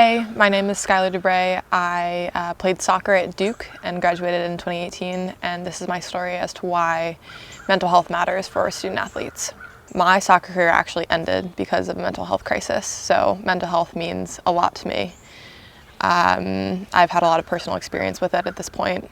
Hey, my name is Schuyler DeBree. I played soccer at Duke and graduated in 2018, and this is my story as to why mental health matters for student athletes. My soccer career actually ended because of a mental health crisis, so mental health means a lot to me. I've had a lot of personal experience with it at this point,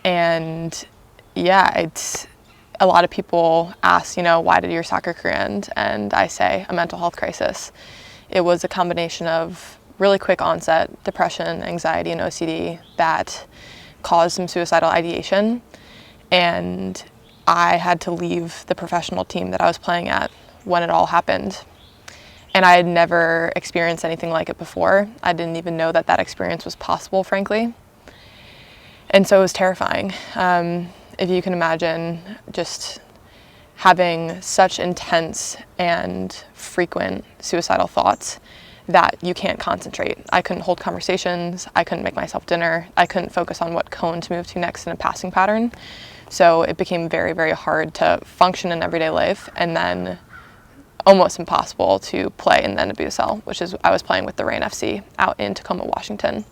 and yeah, a lot of people ask, why did your soccer career end? And I say a mental health crisis. It was a combination of really quick onset depression, anxiety, and OCD that caused some suicidal ideation. And I had to leave the professional team that I was playing at when it all happened. And I had never experienced anything like it before. I didn't even know that that experience was possible, frankly. And so it was terrifying. If you can imagine just having such intense and frequent suicidal thoughts that you can't concentrate. I couldn't hold conversations, I couldn't make myself dinner, I couldn't focus on what cone to move to next in a passing pattern. So it became very, very hard to function in everyday life, and then almost impossible to play in the NWSL, which is I was playing with the Reign FC out in Tacoma, Washington.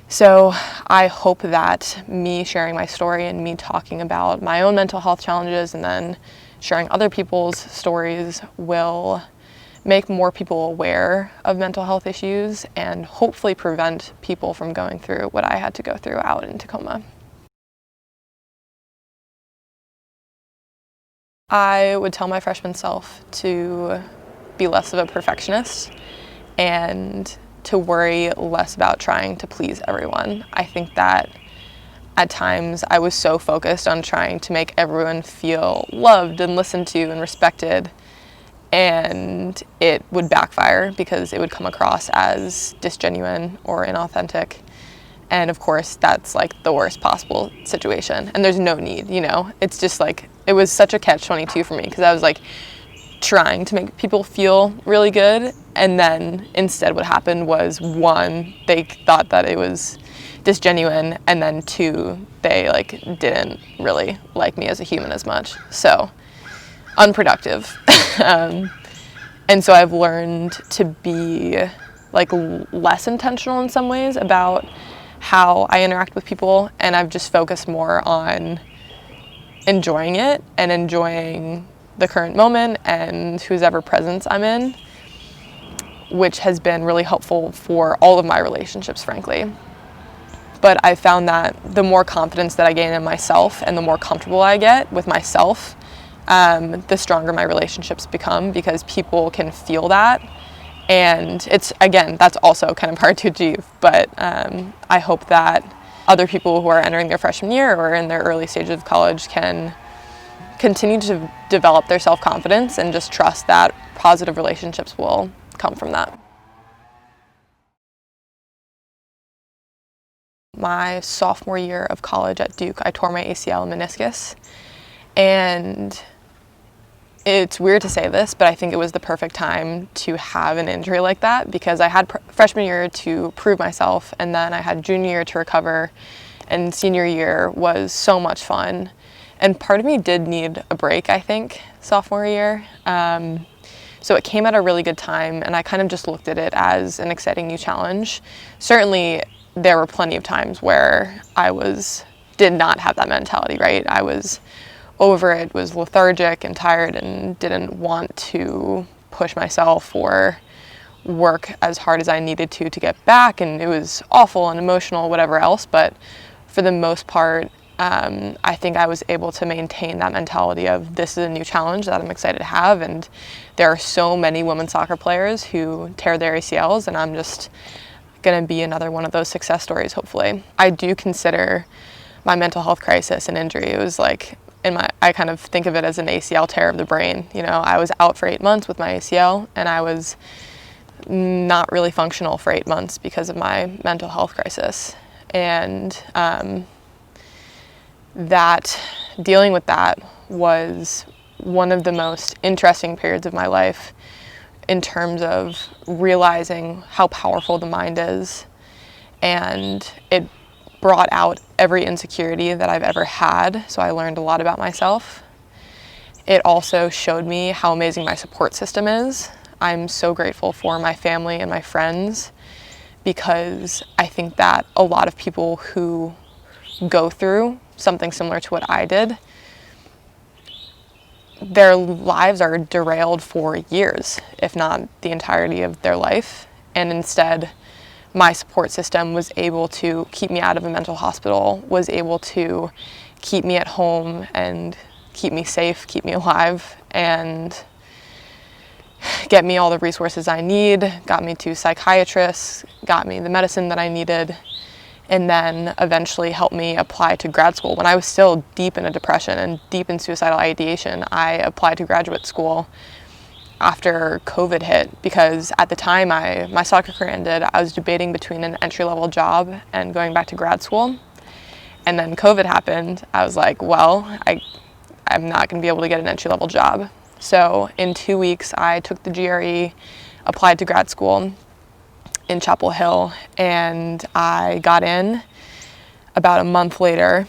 So I hope that me sharing my story and me talking about my own mental health challenges and then sharing other people's stories will make more people aware of mental health issues and hopefully prevent people from going through what I had to go through out in Tacoma. I would tell my freshman self to be less of a perfectionist and to worry less about trying to please everyone. I think that at times I was so focused on trying to make everyone feel loved and listened to and respected, and it would backfire because it would come across as disgenuine or inauthentic. And of course, that's like the worst possible situation. And there's no need, It's just like, it was such a catch-22 for me because I was like trying to make people feel really good. And then instead what happened was, one, they thought that it was disgenuine. And then two, they didn't really like me as a human as much. So unproductive. And so I've learned to be less intentional in some ways about how I interact with people, and I've just focused more on enjoying it and enjoying the current moment and whose ever presence I'm in, which has been really helpful for all of my relationships, frankly. But I found that the more confidence that I gain in myself and the more comfortable I get with myself, the stronger my relationships become, because people can feel that. And that's also kind of hard to achieve, but I hope that other people who are entering their freshman year or in their early stages of college can continue to develop their self-confidence and just trust that positive relationships will come from that. My sophomore year of college at Duke, I tore my ACL and meniscus, and it's weird to say this, but I think it was the perfect time to have an injury like that, because I had freshman year to prove myself, and then I had junior year to recover, and senior year was so much fun. And part of me did need a break, I think, sophomore year. So it came at a really good time, and I kind of just looked at it as an exciting new challenge. Certainly, there were plenty of times where I did not have that mentality, right? I was over it, was lethargic and tired and didn't want to push myself or work as hard as I needed to get back, and it was awful and emotional, whatever else. But for the most part, I think I was able to maintain that mentality of, this is a new challenge that I'm excited to have, and there are so many women's soccer players who tear their ACLs, and I'm just gonna be another one of those success stories, hopefully. I do consider my mental health crisis an injury. It was I kind of think of it as an ACL tear of the brain. I was out for 8 months with my ACL, and I was not really functional for 8 months because of my mental health crisis. And dealing with that was one of the most interesting periods of my life in terms of realizing how powerful the mind is. And it brought out every insecurity that I've ever had, so I learned a lot about myself. It also showed me how amazing my support system is. I'm so grateful for my family and my friends, because I think that a lot of people who go through something similar to what I did, their lives are derailed for years, if not the entirety of their life. And instead, my support system was able to keep me out of a mental hospital, was able to keep me at home and keep me safe, keep me alive, and get me all the resources I need, got me to psychiatrists, got me the medicine that I needed, and then eventually helped me apply to grad school. When I was still deep in a depression and deep in suicidal ideation, I applied to graduate school after COVID hit, because at the time my soccer career ended. I was debating between an entry-level job and going back to grad school. And then COVID happened. I was like, well, I'm not going to be able to get an entry-level job. So in 2 weeks, I took the GRE, applied to grad school in Chapel Hill, and I got in about a month later.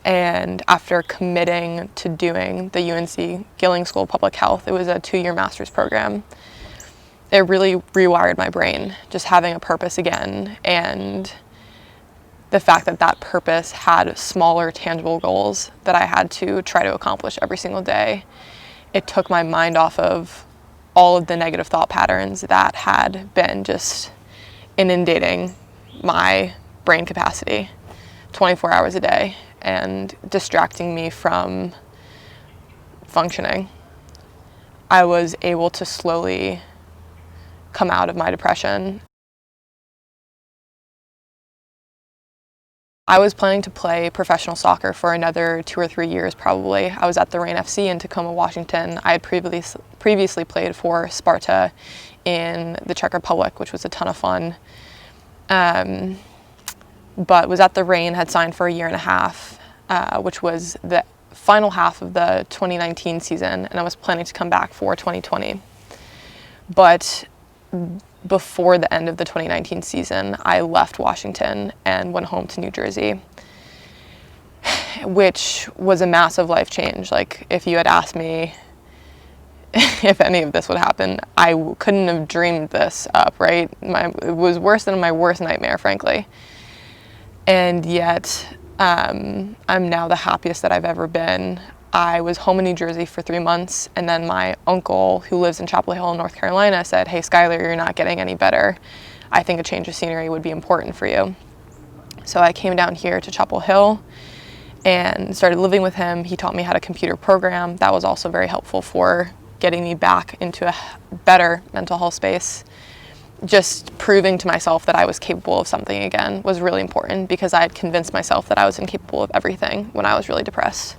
And after committing to doing the UNC Gilling School of Public Health, it was a 2-year master's program. It really rewired my brain, just having a purpose again, and the fact that that purpose had smaller, tangible goals that I had to try to accomplish every single day. It took my mind off of all of the negative thought patterns that had been just inundating my brain capacity 24 hours a day and distracting me from functioning. I was able to slowly come out of my depression. I was planning to play professional soccer for another 2 or 3 years probably. I was at the Reign FC in Tacoma, Washington. I had previously played for Sparta in the Czech Republic, which was a ton of fun. But was at the Reign, had signed for a year and a half, which was the final half of the 2019 season, and I was planning to come back for 2020. But before the end of the 2019 season, I left Washington and went home to New Jersey, which was a massive life change. Like, if you had asked me if any of this would happen, I couldn't have dreamed this up, right? It was worse than my worst nightmare, frankly. And yet, I'm now the happiest that I've ever been. I was home in New Jersey for 3 months, and then my uncle, who lives in Chapel Hill, North Carolina, said, "Hey, Schuyler, you're not getting any better. I think a change of scenery would be important for you." So I came down here to Chapel Hill and started living with him. He taught me how to computer program. That was also very helpful for getting me back into a better mental health space. Just proving to myself that I was capable of something again was really important, because I had convinced myself that I was incapable of everything when I was really depressed.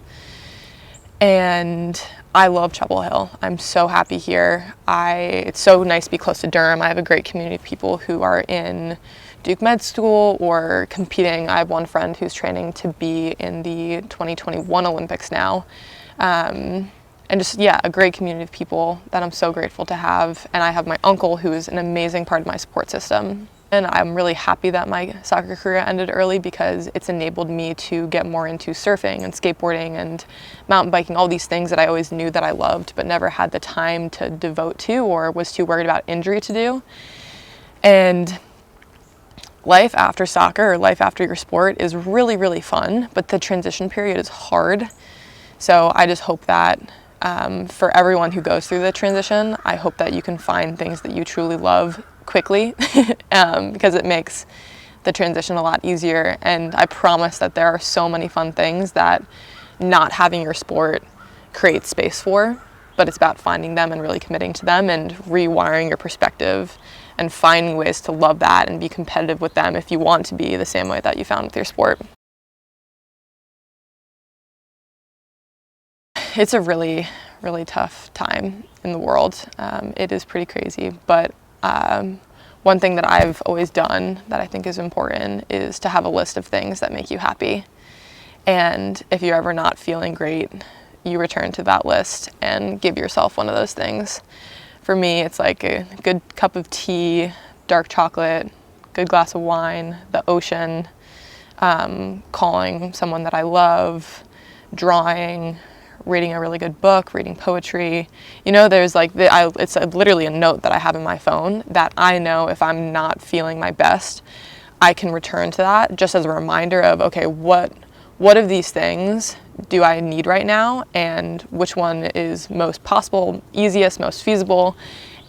And I love Chapel Hill. I'm so happy here. It's so nice to be close to Durham. I have a great community of people who are in Duke Med School or competing. I have one friend who's training to be in the 2021 Olympics now. And just, yeah, a great community of people that I'm so grateful to have. And I have my uncle, who is an amazing part of my support system. And I'm really happy that my soccer career ended early, because it's enabled me to get more into surfing and skateboarding and mountain biking, all these things that I always knew that I loved but never had the time to devote to, or was too worried about injury to do. And life after soccer, or life after your sport, is really, really fun, but the transition period is hard. So I just hope that for everyone who goes through the transition, I hope that you can find things that you truly love quickly, because it makes the transition a lot easier. And I promise that there are so many fun things that not having your sport creates space for, but it's about finding them and really committing to them and rewiring your perspective and finding ways to love that and be competitive with them if you want to be the same way that you found with your sport. It's a really, really tough time in the world. It is pretty crazy, but one thing that I've always done that I think is important is to have a list of things that make you happy. And if you're ever not feeling great, you return to that list and give yourself one of those things. For me, it's like a good cup of tea, dark chocolate, good glass of wine, the ocean, calling someone that I love, drawing, reading a really good book, reading poetry. There's like, it's literally a note that I have in my phone that I know if I'm not feeling my best, I can return to that just as a reminder of, okay, what of these things do I need right now, and which one is most possible, easiest, most feasible,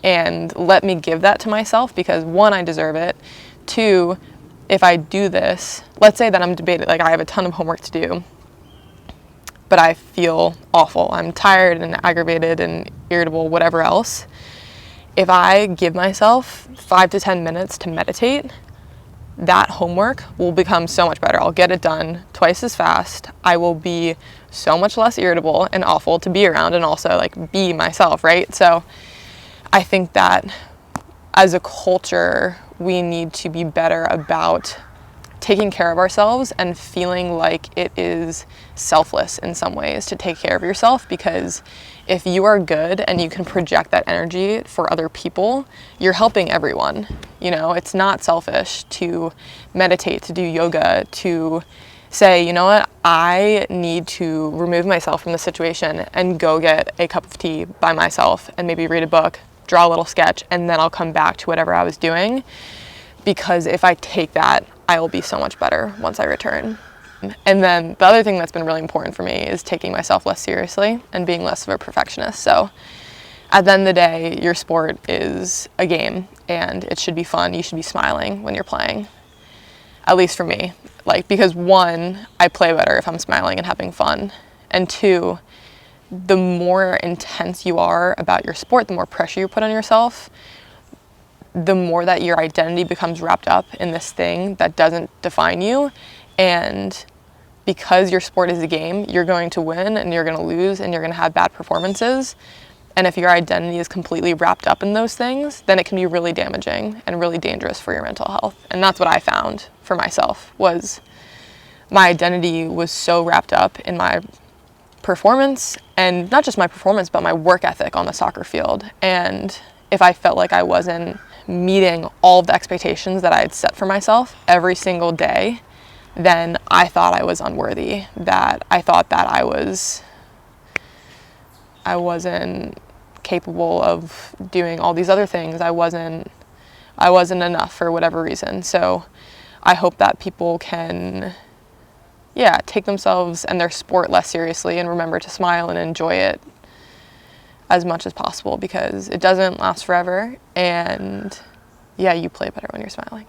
and let me give that to myself, because 1, I deserve it. 2, if I do this, let's say that I'm debating, like I have a ton of homework to do, but I feel awful. I'm tired and aggravated and irritable, whatever else. If I give myself 5 to 10 minutes to meditate, that homework will become so much better. I'll get it done twice as fast. I will be so much less irritable and awful to be around, and also like be myself, right? So I think that as a culture, we need to be better about taking care of ourselves and feeling like it is selfless in some ways to take care of yourself, because if you are good and you can project that energy for other people, you're helping everyone. It's not selfish to meditate, to do yoga, to say, you know what, I need to remove myself from the situation and go get a cup of tea by myself and maybe read a book, draw a little sketch, and then I'll come back to whatever I was doing. Because if I take that, I will be so much better once I return. And then the other thing that's been really important for me is taking myself less seriously and being less of a perfectionist. So at the end of the day, your sport is a game and it should be fun. You should be smiling when you're playing, at least for me. Because 1, I play better if I'm smiling and having fun. And 2, the more intense you are about your sport, the more pressure you put on yourself, the more that your identity becomes wrapped up in this thing that doesn't define you. And because your sport is a game, you're going to win and you're going to lose and you're going to have bad performances. And if your identity is completely wrapped up in those things, then it can be really damaging and really dangerous for your mental health. And that's what I found for myself, was my identity was so wrapped up in my performance, and not just my performance, but my work ethic on the soccer field. And if I felt like I wasn't meeting all of the expectations that I had set for myself every single day, then I thought I was unworthy, that I thought that I wasn't capable of doing all these other things. I wasn't enough for whatever reason. So I hope that people can take themselves and their sport less seriously and remember to smile and enjoy it as much as possible, because it doesn't last forever, and you play better when you're smiling.